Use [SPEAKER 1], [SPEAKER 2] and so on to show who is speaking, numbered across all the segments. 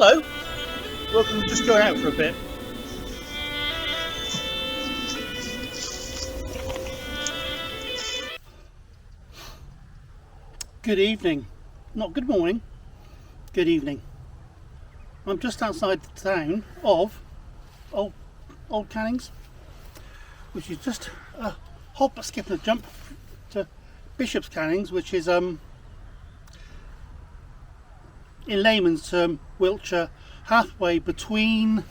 [SPEAKER 1] Hello, welcome. Just going out for a bit. Good evening, not good morning, good evening. I'm just outside the town of Old Cannings, which is just a hop, a skip and a jump to Bishop's Cannings, which is in layman's term Wiltshire, halfway between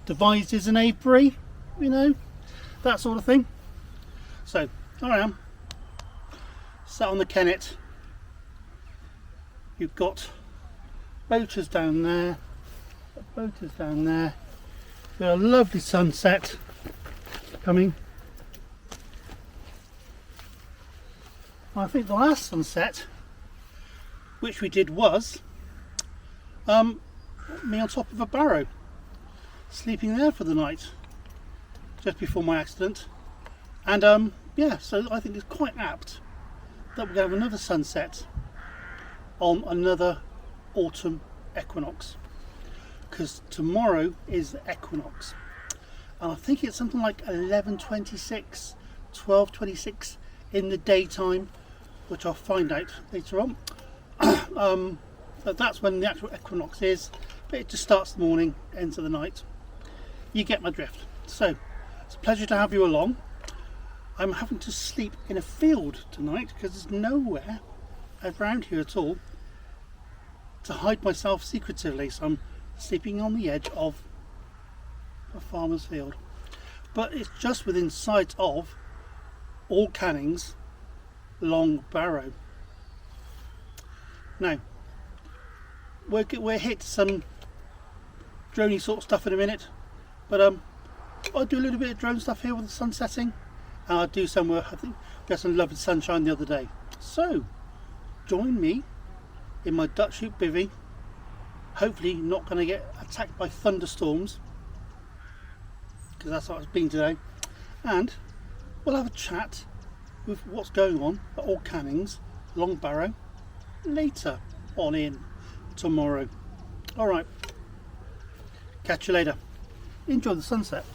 [SPEAKER 1] Devizes and Avebury, you know, that sort of thing. So here I am, sat on the kennet. You've got boaters down there, got a lovely sunset coming. I think the last sunset which we did was me on top of a barrow, sleeping there for the night just before my accident. And yeah, so I think it's quite apt that we're going to have another sunset on another autumn equinox, because tomorrow is the equinox, and I think it's something like 11:26, 12:26 in the daytime, which I'll find out later on. But that's when the actual equinox is, but it just starts the morning, ends of the night. You get my drift. So it's a pleasure to have you along. I'm having to sleep in a field tonight because there's nowhere around here at all to hide myself secretively, so I'm sleeping on the edge of a farmer's field, but it's just within sight of All Cannings Long Barrow. Now we're hit some droney sort of stuff in a minute, but I'll do a little bit of drone stuff here with the sun setting, and I'll do some I think we had some lovely sunshine the other day, so join me in my Dutch hoop bivvy. Hopefully not going to get attacked by thunderstorms, because that's what it's been today, and we'll have a chat with what's going on at All Cannings Long Barrow later on in tomorrow. Alright, catch you later. Enjoy the sunset.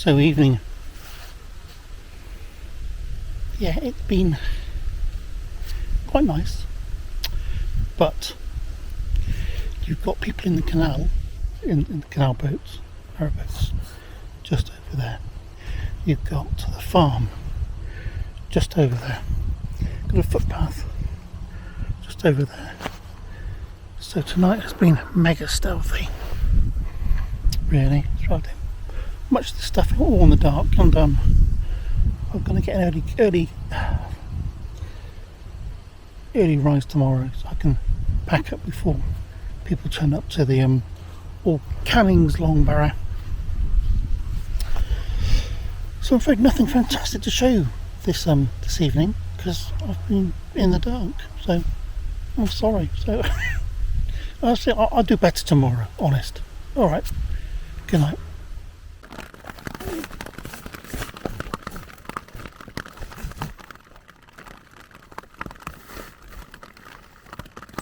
[SPEAKER 1] So evening. Yeah, it's been quite nice, but you've got people in the canal, in the canal boats, barrow boats, just over there. You've got the farm just over there. Got a footpath just over there. So tonight has been mega stealthy. Really, it's rather much of the stuff all in the dark, and I'm going to get an early rise tomorrow, so I can pack up before people turn up to the All Cannings Long Barrow. So I'm afraid nothing fantastic to show you this evening, because I've been in the dark. So I'm sorry. So I'll do better tomorrow. Honest. All right. Good night.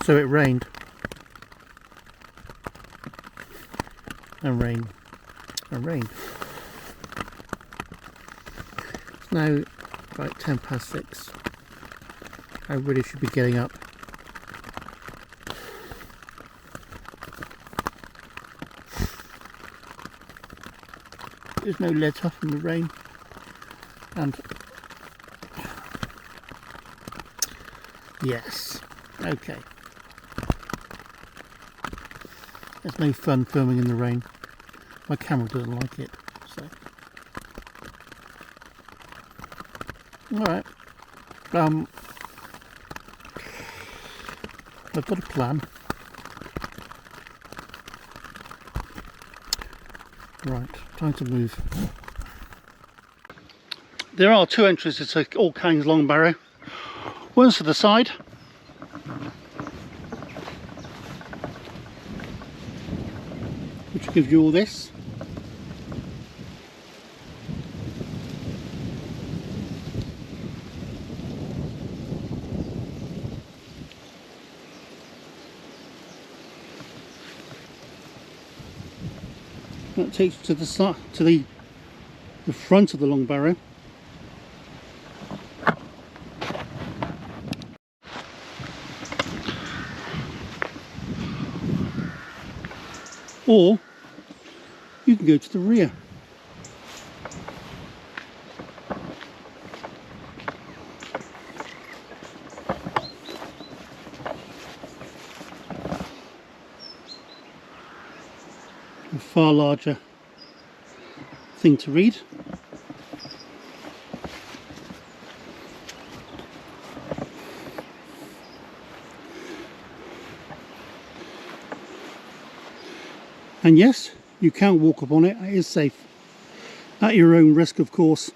[SPEAKER 1] So it rained and rained and rained. It's now about 6:10. I really should be getting up. There's no let up from the rain, and yes, okay. There's no fun filming in the rain. My camera doesn't like it, so. Alright. I've got a plan. Right, time to move. There are two entrances to All Cannings Long Barrow. One's to the side, which gives you all this. That takes you to the side, to the front of the Long Barrow. Or you can go to the rear. A far larger thing to read. And yes, you can walk upon it. It is safe. At your own risk, of course.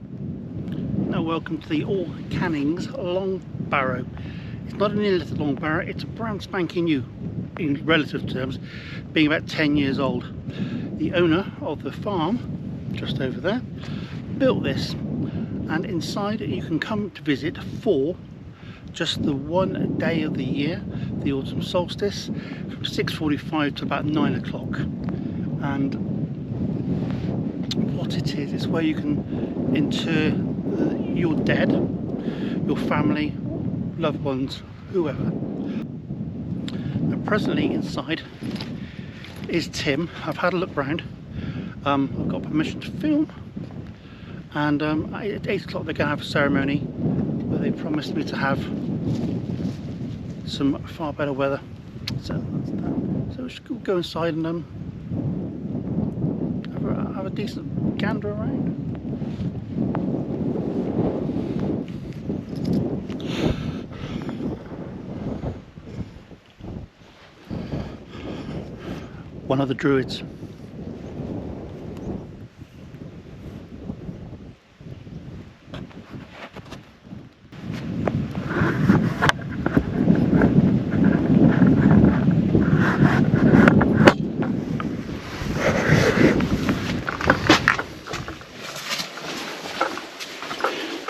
[SPEAKER 1] Now welcome to the All Cannings Long Barrow. It's not an little long barrow, it's a brand spanking new in relative terms, being about 10 years old. The owner of the farm, just over there, built this, and inside you can come to visit for just the one day of the year, the autumn solstice, from 6:45 to about 9 o'clock. And what it is where you can inter your dead, your family, loved ones, whoever. And presently inside is Tim. I've had a look round. I've got permission to film, and at 8 o'clock they're going to have a ceremony where they promised me to have some far better weather. So that's that. So we should go inside and have a decent gander around. One of the Druids.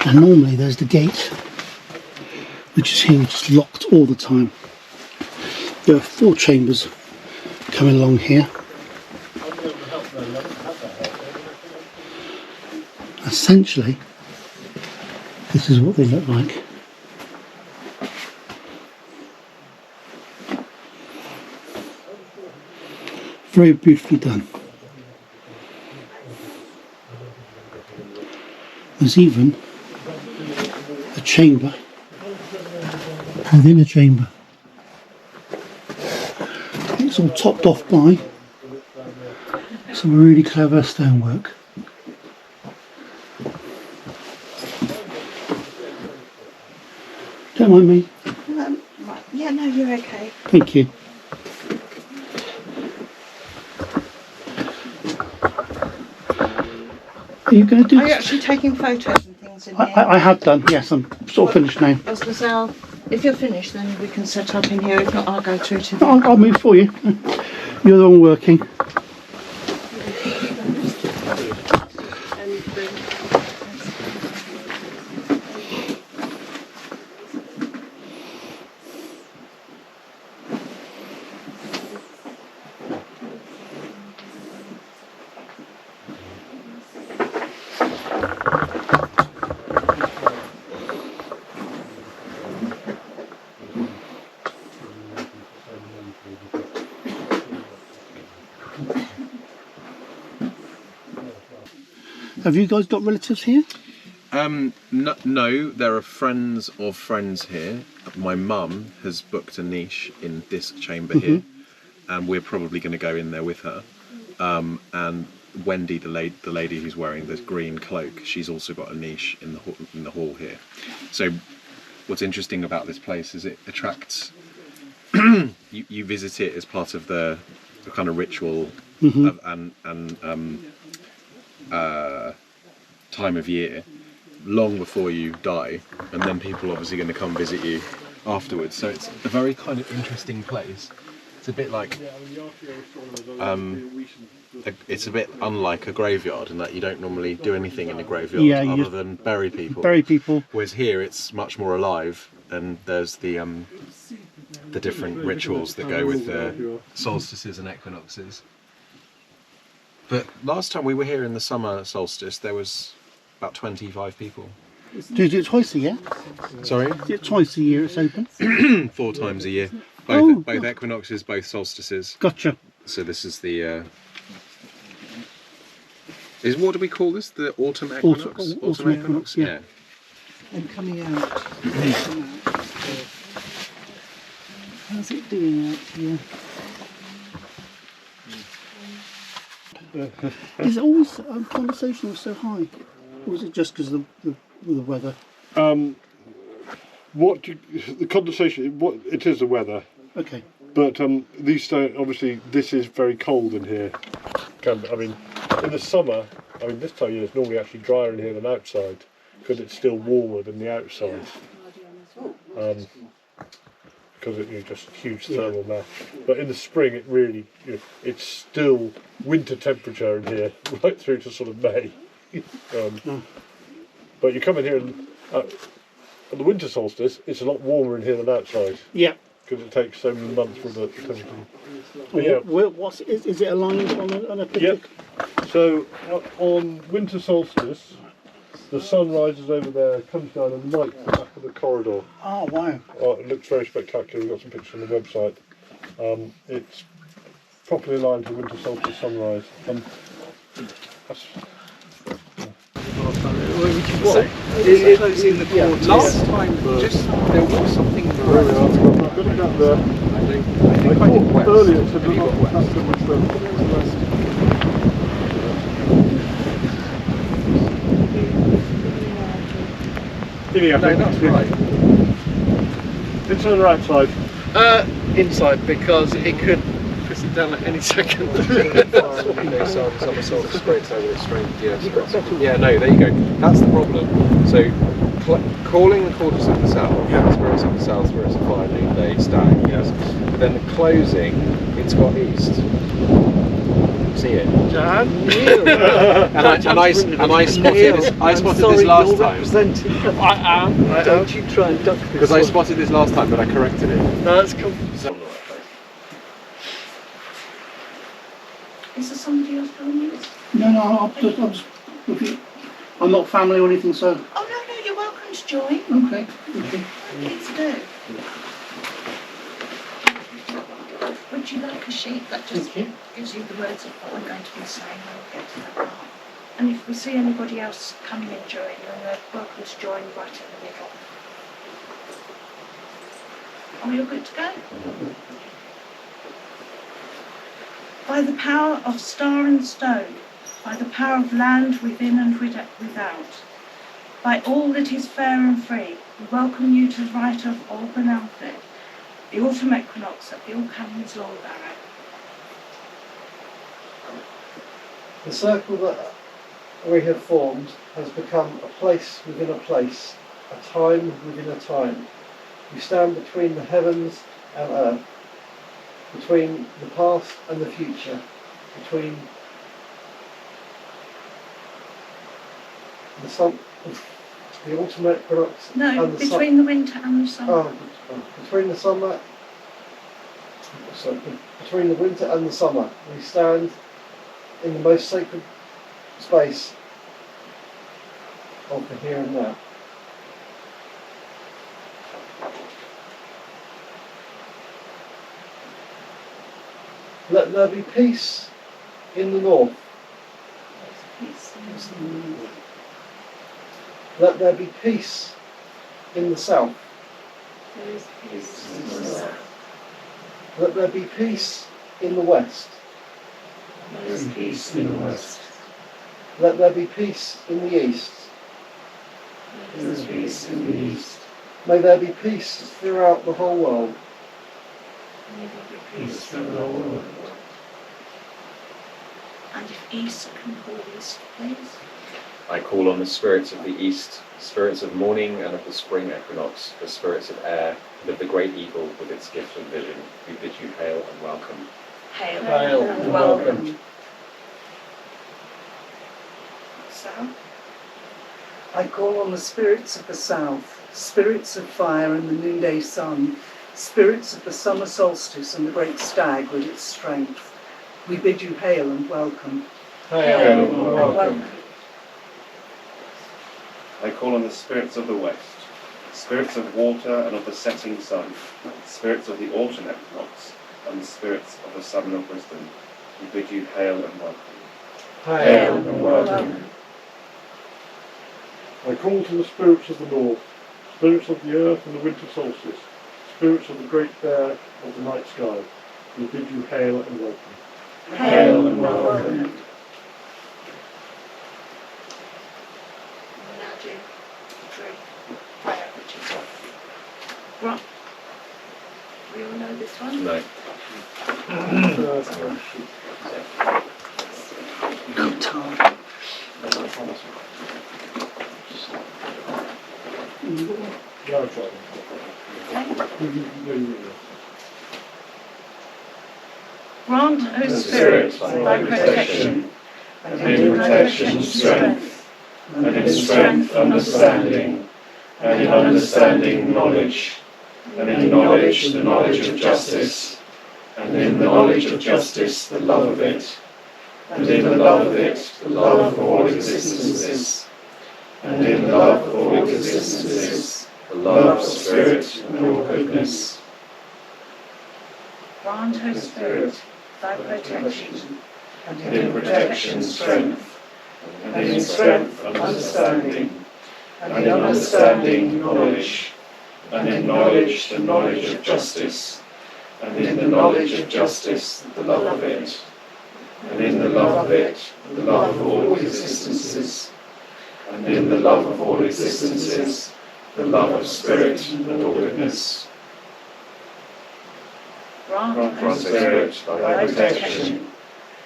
[SPEAKER 1] And normally there's the gate, which is here, which is locked all the time. There are 4 chambers coming along here. essentially, this is what they look like. Very beautifully done. There's even a chamber within a chamber. It's all topped off by some really clever stonework. Don't mind me.
[SPEAKER 2] Right. Yeah, no, you're okay.
[SPEAKER 1] Thank you. Are you going to do
[SPEAKER 2] Are you
[SPEAKER 1] this?
[SPEAKER 2] actually taking photos and things in here?
[SPEAKER 1] I have done, yes, I'm sort of finished now.
[SPEAKER 2] I was going to say, if you're finished, then we can set up in here. If not, I'll go through to the...
[SPEAKER 1] I'll move for you. You're the one working. Have you guys got relatives here?
[SPEAKER 3] No, there are friends of friends here. My mum has booked a niche in this chamber here, and we're probably going to go in there with her. And Wendy, the lady who's wearing the green cloak, she's also got a niche in the hall here. So, what's interesting about this place is it attracts. you visit it as part of the kind of ritual time of year, long before you die, and then people are obviously going to come visit you afterwards. So it's a very kind of interesting place. It's a bit like it's a bit unlike a graveyard in that you don't normally do anything in a graveyard other than bury people. Whereas here it's much more alive, and there's the different rituals that go with the solstices and equinoxes. But last time we were here in the summer solstice, there was about 25 people.
[SPEAKER 1] Do you do it twice a year?
[SPEAKER 3] Sorry?
[SPEAKER 1] Is it twice a year it's open?
[SPEAKER 3] 4 times a year. Both equinoxes, both solstices.
[SPEAKER 1] Gotcha.
[SPEAKER 3] So this is the... what do we call this? The autumn equinox?
[SPEAKER 1] Autumn equinox, yeah.
[SPEAKER 2] I'm coming out.
[SPEAKER 1] How's it doing out here? Is it always conversational so high? Or is it just because of the weather?
[SPEAKER 4] The condensation, it is the weather.
[SPEAKER 1] Okay.
[SPEAKER 4] But these stones, obviously, this is very cold in here. I mean, in the summer, this time of year it's normally actually drier in here than outside because it's still warmer than the outside. Because it's just huge thermal mass. But in the spring, it really, it's still winter temperature in here, right through to sort of May. But you come in here and on the winter solstice, it's a lot warmer in here than outside.
[SPEAKER 1] Yeah.
[SPEAKER 4] Because it takes so many months for the temperature.
[SPEAKER 1] Is it aligned on a particular?
[SPEAKER 4] Yep. So on winter solstice, the sun rises over there, comes down and lights the back of the corridor.
[SPEAKER 1] Oh wow!
[SPEAKER 4] It looks very spectacular. We've got some pictures on the website. It's properly aligned to winter solstice sunrise.
[SPEAKER 3] Closing the quarters. Last time, there was something miraculous.
[SPEAKER 4] I've got it up there. I thought earlier it said
[SPEAKER 3] No, that's right.
[SPEAKER 4] Inside or outside?
[SPEAKER 3] Inside, because it could piss it down at any second. Summer solstice breaks over its strength. Yeah, no, there you go. That's the problem. So, calling the quarters of the south, spirits of the south, spirits of fire, noonday, stag, yes. But then the closing, it's got east. See it? and I spotted this last time.
[SPEAKER 5] I am. Don't you try and duck this.
[SPEAKER 3] Because I spotted this last time, but I corrected it.
[SPEAKER 5] No, that's cool.
[SPEAKER 2] Is there somebody else doing this?
[SPEAKER 1] No, I'm just looking. I'm not family or anything, so
[SPEAKER 2] Oh no, you're welcome to join.
[SPEAKER 1] okay. Okay.
[SPEAKER 2] Please do. Would you like a sheet that just
[SPEAKER 1] Thank you.
[SPEAKER 2] gives you the words of what I'm going to be saying when we get to that part? And if we see anybody else coming in during, then they're welcome to join right in the middle. Oh, you're good to go. By the power of star and stone, by the power of land within and without, by all that is fair and free, we welcome you to the rite of All Barrow, the autumn equinox at the All Cannings Long Barrow.
[SPEAKER 5] The circle that we have formed has become a place within a place, a time within a time. We stand between the heavens and earth, between the past and the future, between the sun, the autumn equinox
[SPEAKER 2] No,
[SPEAKER 5] and the
[SPEAKER 2] between the winter and the summer.
[SPEAKER 5] between the summer, between the winter and the summer, we stand in the most sacred space of the here and now. Let there be peace in the north. Let there be peace in the south.
[SPEAKER 2] There is peace in the south.
[SPEAKER 5] Let there be peace in the west.
[SPEAKER 2] There is peace in the west.
[SPEAKER 5] Let there be peace in the east.
[SPEAKER 2] There is peace in the east.
[SPEAKER 5] May there be peace throughout the whole world.
[SPEAKER 2] May there be peace throughout the whole world. And if east can call east, please.
[SPEAKER 3] I call on the spirits of the east, spirits of morning and of the spring equinox, the spirits of air and of the great eagle with its gift of vision. We bid you hail and welcome.
[SPEAKER 2] Hail,
[SPEAKER 5] Hail
[SPEAKER 2] and welcome. So,
[SPEAKER 6] I call on the spirits of the south, spirits of fire and the noonday sun, spirits of the summer solstice and the great stag with its strength. We bid you hail and welcome.
[SPEAKER 2] hail and welcome.
[SPEAKER 7] I call on the spirits of the west, spirits of water and of the setting sun, spirits of the autumn equinox, and the spirits of the summer of wisdom. We bid you hail and welcome.
[SPEAKER 2] Hail and welcome.
[SPEAKER 4] I call to the spirits of the north, spirits of the earth and the winter solstice, spirits of the great bear of the night sky. We bid you hail and welcome.
[SPEAKER 2] Hail and welcome. We'll now do Druidic prayer, which is off. Right. We all know this one?
[SPEAKER 3] No.
[SPEAKER 6] Good time.
[SPEAKER 4] Yeah, I'll try
[SPEAKER 2] Okay.
[SPEAKER 4] them.
[SPEAKER 2] Grant, O Spirit, thy protection,
[SPEAKER 7] and in protection strength, and in strength understanding, and in understanding knowledge, and in knowledge the knowledge of justice, and in the knowledge of justice the love of it, and in the love of it the love of all existences, and in the love of all existences the love of spirit and all goodness.
[SPEAKER 2] grant, O Spirit, thy protection,
[SPEAKER 7] And in protection strength, and in strength understanding, and in understanding knowledge, and in knowledge the knowledge of justice, and in the knowledge of justice the love of it, and in the love of it the love of all existences, and in the love of all existences the love of spirit and all goodness.
[SPEAKER 2] grant, O
[SPEAKER 7] Grant,
[SPEAKER 2] Spirit,
[SPEAKER 7] Spirit, thy protection,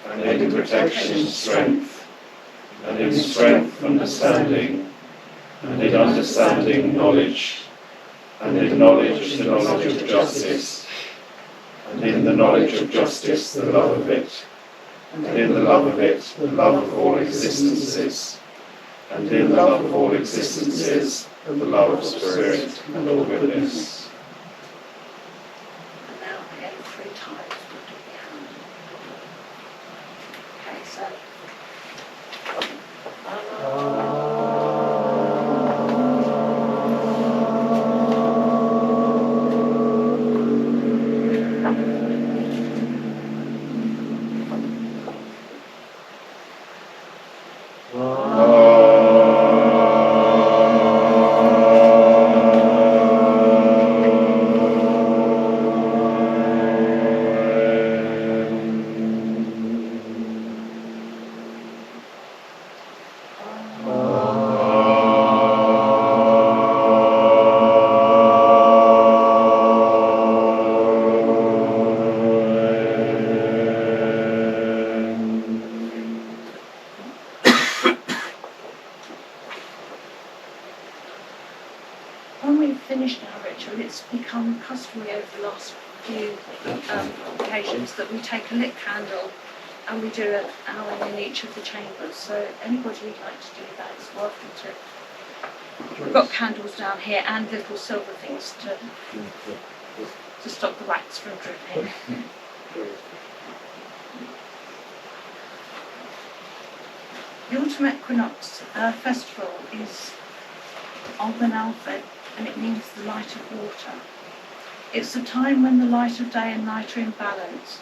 [SPEAKER 7] and in protection strength, and in strength understanding, and in understanding knowledge, and in knowledge the knowledge of justice, and in the knowledge of justice the love of it, and in the love of it the love of all existences, and in the love of all existences the love of spirit and all goodness.
[SPEAKER 2] And now again 3 times we'll do the hand. Okay, so. when we've finished our ritual, it's become customary over the last few occasions that we take a lit candle and we do an hour in each of the chambers. So anybody who'd like to do that is welcome to. We've got candles down here and little silver things to stop the wax from dripping. The autumn equinox festival is Alban Alfred, and it means the light of water. It's the time when the light of day and night are in balance.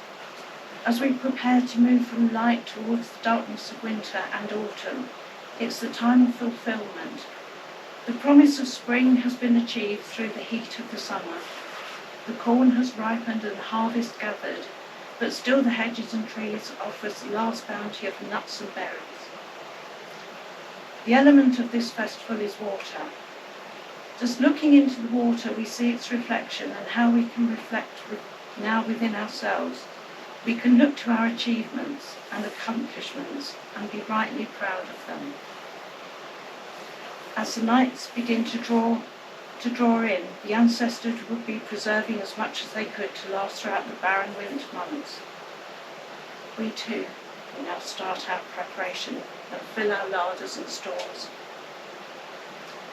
[SPEAKER 2] As we prepare to move from light towards the darkness of winter and autumn, it's the time of fulfillment. The promise of spring has been achieved through the heat of the summer. The corn has ripened and the harvest gathered, but still the hedges and trees offer the last bounty of nuts and berries. The element of this festival is water. Just looking into the water, we see its reflection and how we can reflect now within ourselves. We can look to our achievements and accomplishments and be rightly proud of them. As the nights begin to draw in, the ancestors would be preserving as much as they could to last throughout the barren winter months. We too will now start our preparation and fill our larders and stores.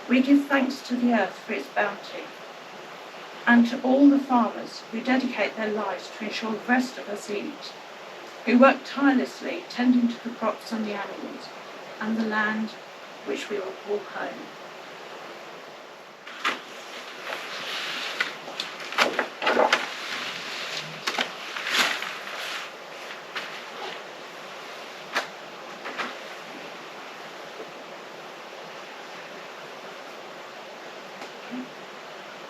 [SPEAKER 2] We give thanks to the earth for its bounty, and to all the farmers who dedicate their lives to ensure the rest of us eat, who work tirelessly tending to the crops and the animals, and the land which we will call home.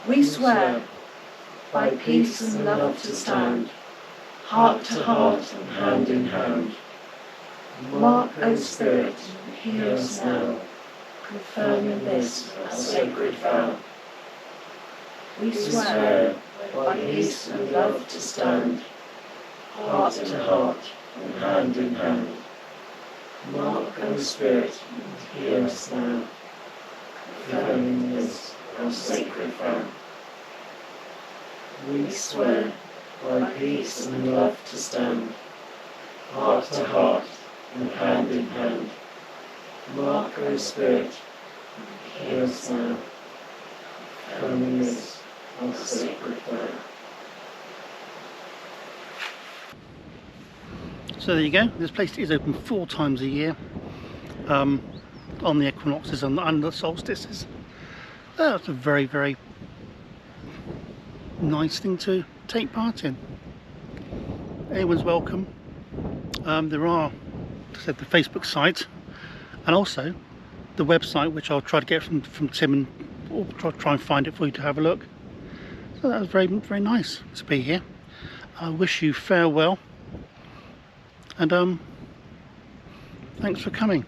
[SPEAKER 2] We swear, by peace and love to stand, heart to heart and hand in hand. Mark, O Spirit, and hear us now, confirming this our sacred vow. We swear, by peace and love to stand, heart to heart and hand in hand. Mark, O Spirit, and hear us now, confirming this our sacred vow. We swear, by peace and love to stand, heart to heart and hand in hand. Mark, O Spirit, hear us now, confirming this our sacred vow.
[SPEAKER 1] So there you go, this place is open 4 times a year, on the equinoxes and the solstices. That's a very, very nice thing to take part in. Anyone's welcome. There are, as I said, the Facebook site and also the website, which I'll try to get from Tim and or try and find it for you to have a look. So that was very, very nice to be here. I wish you farewell and thanks for coming.